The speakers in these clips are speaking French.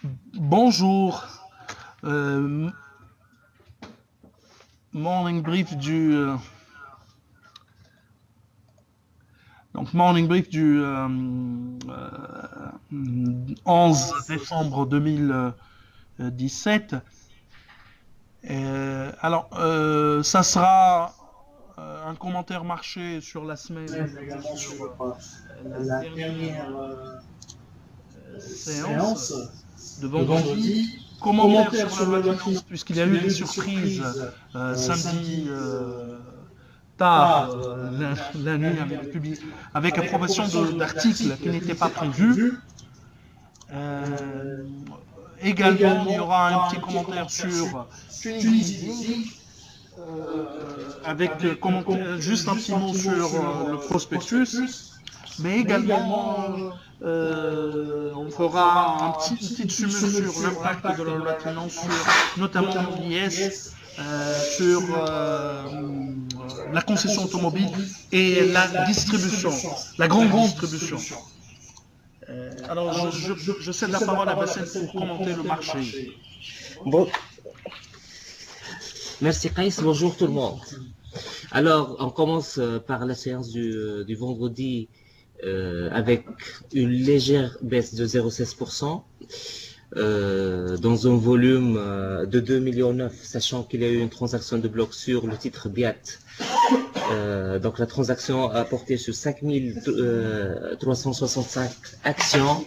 Bonjour. Euh, morning brief morning brief du 11 décembre 2017. Ça sera un commentaire marché sur la semaine, mais également sur la la dernière dernière séance séance de de vendredi. vendredi. Commentaire Commentaire sur la sur loi la de loi de finances, finances, puisqu'il y a puisqu'il eu y a des eu des surprises surprises samedi samedi tard, tard, la nuit, avec avec approbation approbation d'articles qui d'articles qui n'étaient pas n'étaient pas prévus. prévus. Euh, Euh, également, il y également, il y aura un aura petit un petit commentaire commentaire sur sur Tunisie Tunisie Leasing, Leasing, avec juste un juste petit un mot petit mot sur sur le le prospectus, prospectus, mais mais également également on on fera fera une une petite petite summule summule sur sur l'impact de l'impact la de loi la de loi de finances sur finances, notamment notamment l'IS, l'IS, sur sur la la concession concession automobile automobile et et la la distribution, distribution, la la grande grande distribution. distribution. Alors, Alors, je cède je la cède la parole à parole à Bassem Bassem pour pour commenter le commenter le marché. marché. Bon, merci Kais, bonjour tout le monde. Alors, on commence par la séance du vendredi avec une légère baisse de 0,16%. Dans un volume de 2,9 millions, sachant qu'il y a eu une transaction de bloc sur le titre BIAT. Donc la transaction a porté sur 5 365 actions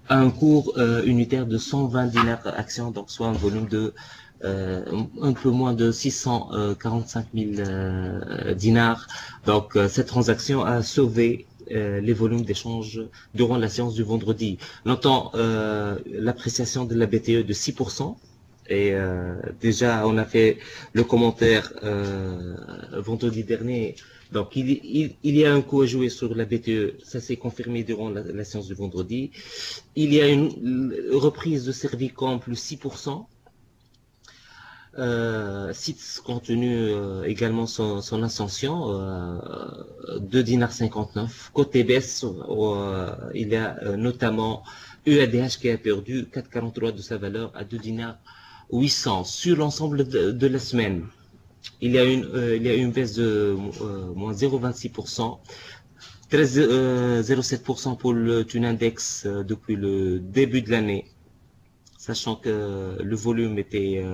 à un cours unitaire de 120 dinars actions, donc soit un volume de un peu moins de 645 000 dinars. Donc cette transaction a sauvé les volumes d'échange durant la séance du vendredi. Notons l'appréciation de la BTE de 6%. Et déjà, on a fait le commentaire vendredi dernier. Donc, il y a un coup à jouer sur la BTE. Ça s'est confirmé durant la séance du vendredi. Il y a une reprise de Servicom plus 6%. SITS continue également son ascension, 2 dinars 59. Côté baisse, il y a notamment EADH qui a perdu 4,43 de sa valeur à 2 dinars 800 sur l'ensemble de la semaine. Il y a une baisse de moins 0,26%, 13,07% pour le Tune Index depuis le début de l'année, sachant que le volume était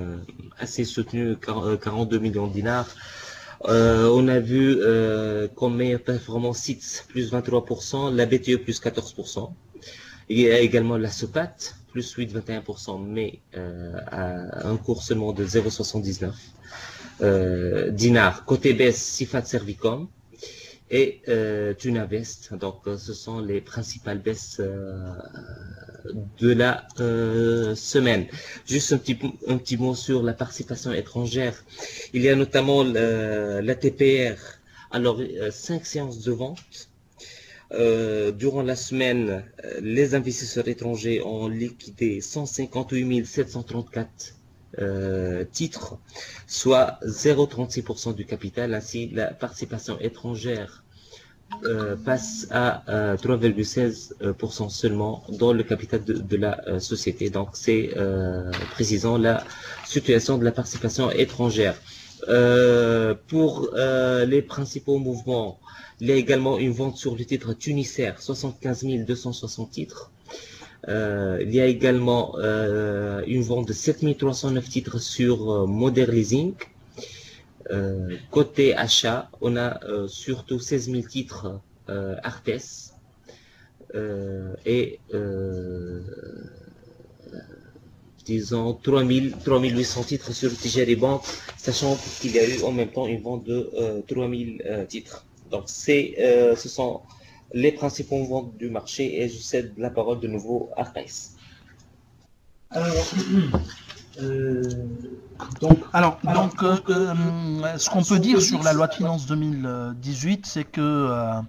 assez soutenu, 42 millions de dinars. On a vu comme meilleure performance SITS plus 23%, la BTE plus 14%. Il y a également la SOPAT plus 8,21%, mais à un cours seulement de 0,79 dinars. Côté baisse, Sifat Servicom et Tunavest. Donc ce sont les principales baisses de la semaine. Juste un petit mot sur la participation étrangère. Il y a notamment la TPR. Alors, 5 séances de vente. Durant la semaine, les investisseurs étrangers ont liquidé 158 734 titres, soit 0,36% du capital. Ainsi, la participation étrangère passe à 3,16% seulement dans le capital de la société. Donc, c'est précisant la situation de la participation étrangère. Pour les principaux mouvements, il y a également une vente sur le titre Tunisair, 75 260 titres. Il y a également une vente de 7 309 titres sur Modern Leasing. Côté achat, on a surtout 16 000 titres Artes et disons 3800 titres sur Tijari Bank, sachant qu'il y a eu en même temps une vente de 3000 titres. Donc ce sont les principaux ventes du marché et je cède la parole de nouveau à Kais. Alors, Euh, donc, ce qu'on peut ce qu'on dire peut sur dire la sur loi de la loi finances 2018, c'est que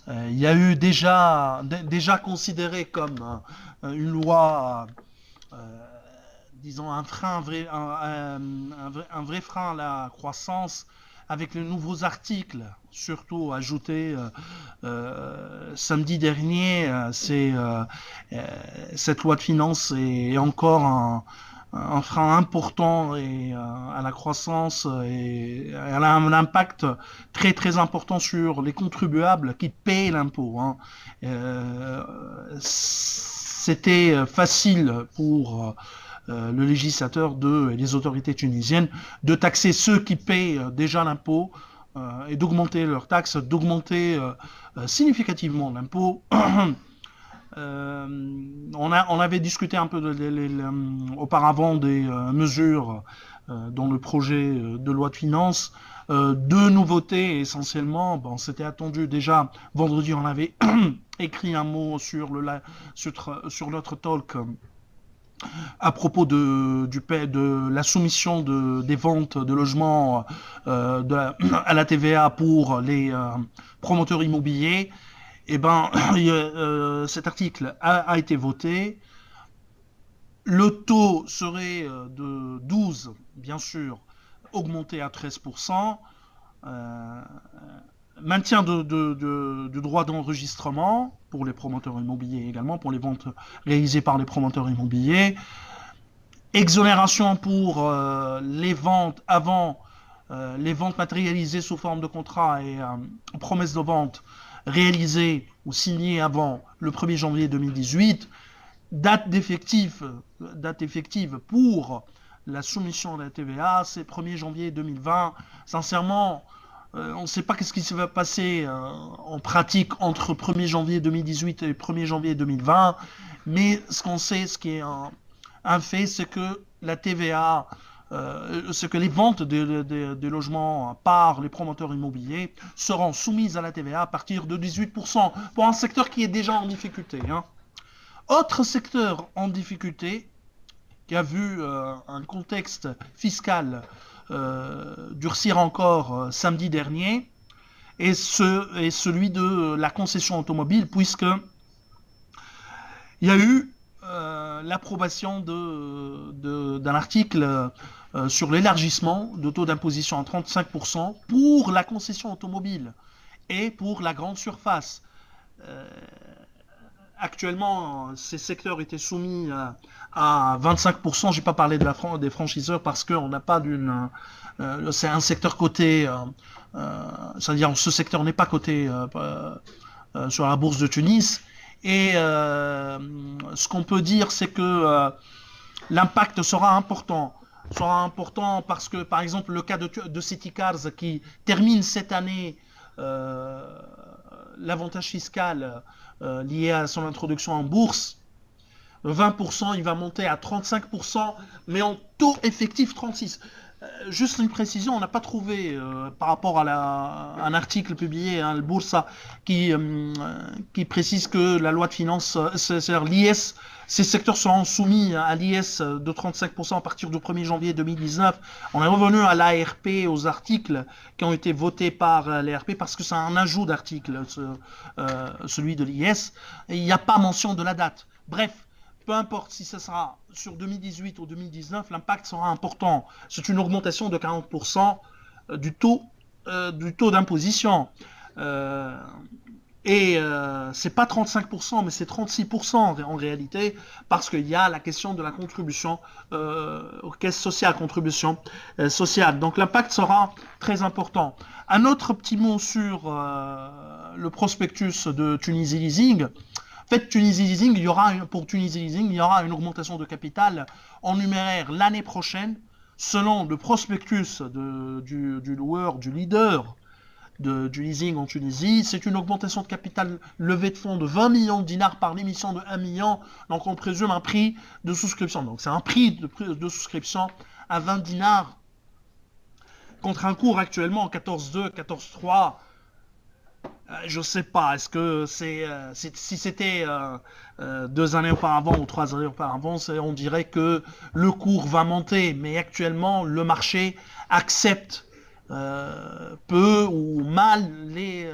il y a eu déjà considéré comme une loi, disons, un frein, un vrai frein à la croissance, avec les nouveaux articles, surtout ajoutés samedi dernier, cette loi de finances est encore un frein important à la croissance et elle a un impact très très important sur les contribuables qui paient l'impôt. Hein. C'était facile pour le législateur et les autorités tunisiennes de taxer ceux qui paient déjà l'impôt et d'augmenter leurs taxes, d'augmenter significativement l'impôt. On avait discuté un peu auparavant des mesures dans le projet de loi de finances. Deux nouveautés essentiellement. Bon, c'était attendu déjà. Vendredi, on avait écrit un mot sur notre talk à propos de la soumission des ventes de logements à la TVA pour les promoteurs immobiliers. Eh ben, cet article a été voté. Le taux serait de 12, bien sûr, augmenté à 13%. Maintien de droit d'enregistrement pour les promoteurs immobiliers également, pour les ventes réalisées par les promoteurs immobiliers. Exonération pour les ventes avant, les ventes matérialisées sous forme de contrat et promesses de vente réalisées ou signées avant le 1er janvier 2018. Date effective pour la soumission de la TVA, c'est 1er janvier 2020. Sincèrement, on ne sait pas ce qui se va passer en pratique entre 1er janvier 2018 et 1er janvier 2020, mais ce qu'on sait, ce qui est un fait, c'est que la TVA, c'est que les ventes de logements par les promoteurs immobiliers seront soumises à la TVA à partir de 18% pour un secteur qui est déjà en difficulté. Hein. Autre secteur en difficulté, qui a vu un contexte fiscal durcir encore samedi dernier, est celui de la concession automobile, puisque il y a eu l'approbation d'un article sur l'élargissement de taux d'imposition à 35% pour la concession automobile et pour la grande surface. Actuellement, ces secteurs étaient soumis à 25%. Je n'ai pas parlé des franchiseurs parce qu'on n'a pas c'est un secteur coté, c'est-à-dire ce secteur n'est pas coté sur la bourse de Tunis. Et ce qu'on peut dire, c'est que l'impact sera important. Parce que, par exemple, le cas de City Cars qui termine cette année l'avantage fiscal lié à son introduction en bourse, 20%, il va monter à 35%, mais en taux effectif 36%. Juste une précision, on n'a pas trouvé par rapport à un article publié à Boursa qui précise que la loi de finances, c'est-à-dire l'IS, ces secteurs seront soumis à l'IS de 35% à partir du 1er janvier 2019. On est revenu à l'ARP, aux articles qui ont été votés par l'ARP parce que c'est un ajout d'article, celui de l'IS, et il n'y a pas mention de la date. Bref. Peu importe si ce sera sur 2018 ou 2019, l'impact sera important. C'est une augmentation de 40% du taux d'imposition. C'est pas 35%, mais c'est 36% en réalité, parce qu'il y a la question de la contribution aux caisses sociales, contribution sociale. Donc l'impact sera très important. Un autre petit mot sur le prospectus de Tunisie Leasing. En fait, pour Tunisie Leasing, il y aura une augmentation de capital en numéraire l'année prochaine, selon le prospectus du loueur, du leader du leasing en Tunisie. C'est une augmentation de capital levée de fonds de 20 millions de dinars par l'émission de 1 million. Donc on présume un prix de souscription. Donc c'est un prix de souscription à 20 dinars contre un cours actuellement 14,2, 14,3. Je sais pas, est-ce que si c'était 2 années auparavant ou 3 années auparavant, on dirait que le cours va monter, mais actuellement le marché accepte peu ou mal les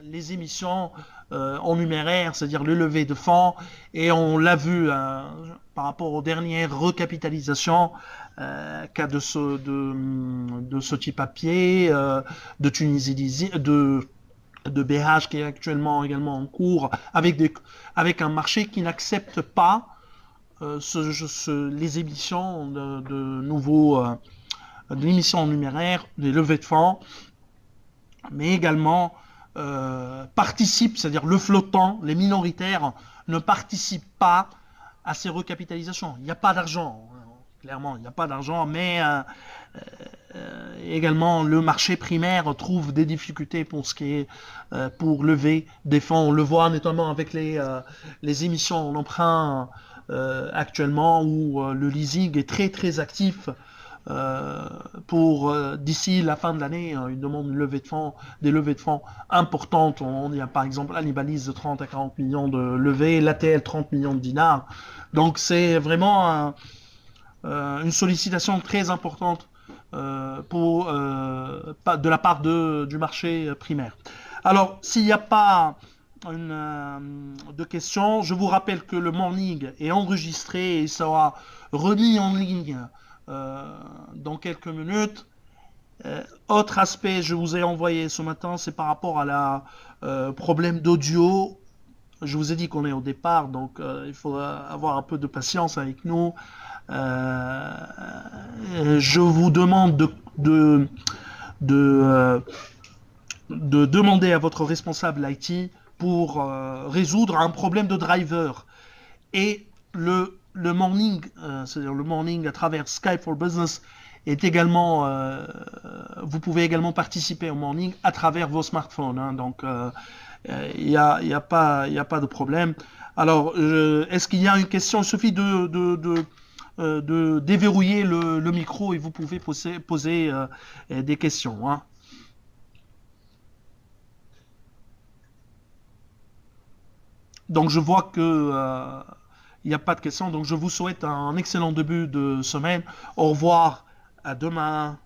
les émissions en numéraire, c'est-à-dire le lever de fonds, et on l'a vu par rapport aux dernières recapitalisations cas de ce type papier, de Tunisie, de BH qui est actuellement également en cours, avec un marché qui n'accepte pas les émissions de nouveaux de l'émission en numéraire, des levées de fonds, mais également participent, c'est-à-dire le flottant, les minoritaires ne participent pas à ces recapitalisations. Il n'y a pas d'argent, clairement, il n'y a pas d'argent, mais également le marché primaire trouve des difficultés pour ce qui est pour lever des fonds. On le voit notamment avec les émissions en emprunt actuellement où le leasing est très très actif. Pour d'ici la fin de l'année, une demande des levées de fonds importantes. Il y a par exemple Annibalise de 30 à 40 millions de levées, l'ATL 30 millions de dinars. Donc c'est vraiment une sollicitation très importante de la part du marché primaire. Alors, s'il n'y a pas de questions, je vous rappelle que le morning est enregistré et il sera remis en ligne dans quelques minutes. Autre aspect, je vous ai envoyé ce matin, c'est par rapport à la problème d'audio. Je vous ai dit qu'on est au départ, donc il faudra avoir un peu de patience avec nous. Je vous demande de demander à votre responsable IT pour résoudre un problème de driver. Et le morning, c'est-à-dire le morning à travers Skype for Business est également, vous pouvez également participer au morning à travers vos smartphones. Hein, donc, il n'y a pas de problème. Alors, est-ce qu'il y a une question? Il suffit de déverrouiller le micro et vous pouvez poser des questions. Hein. Donc, je vois que il n'y a pas de questions. Donc, je vous souhaite un excellent début de semaine. Au revoir. À demain.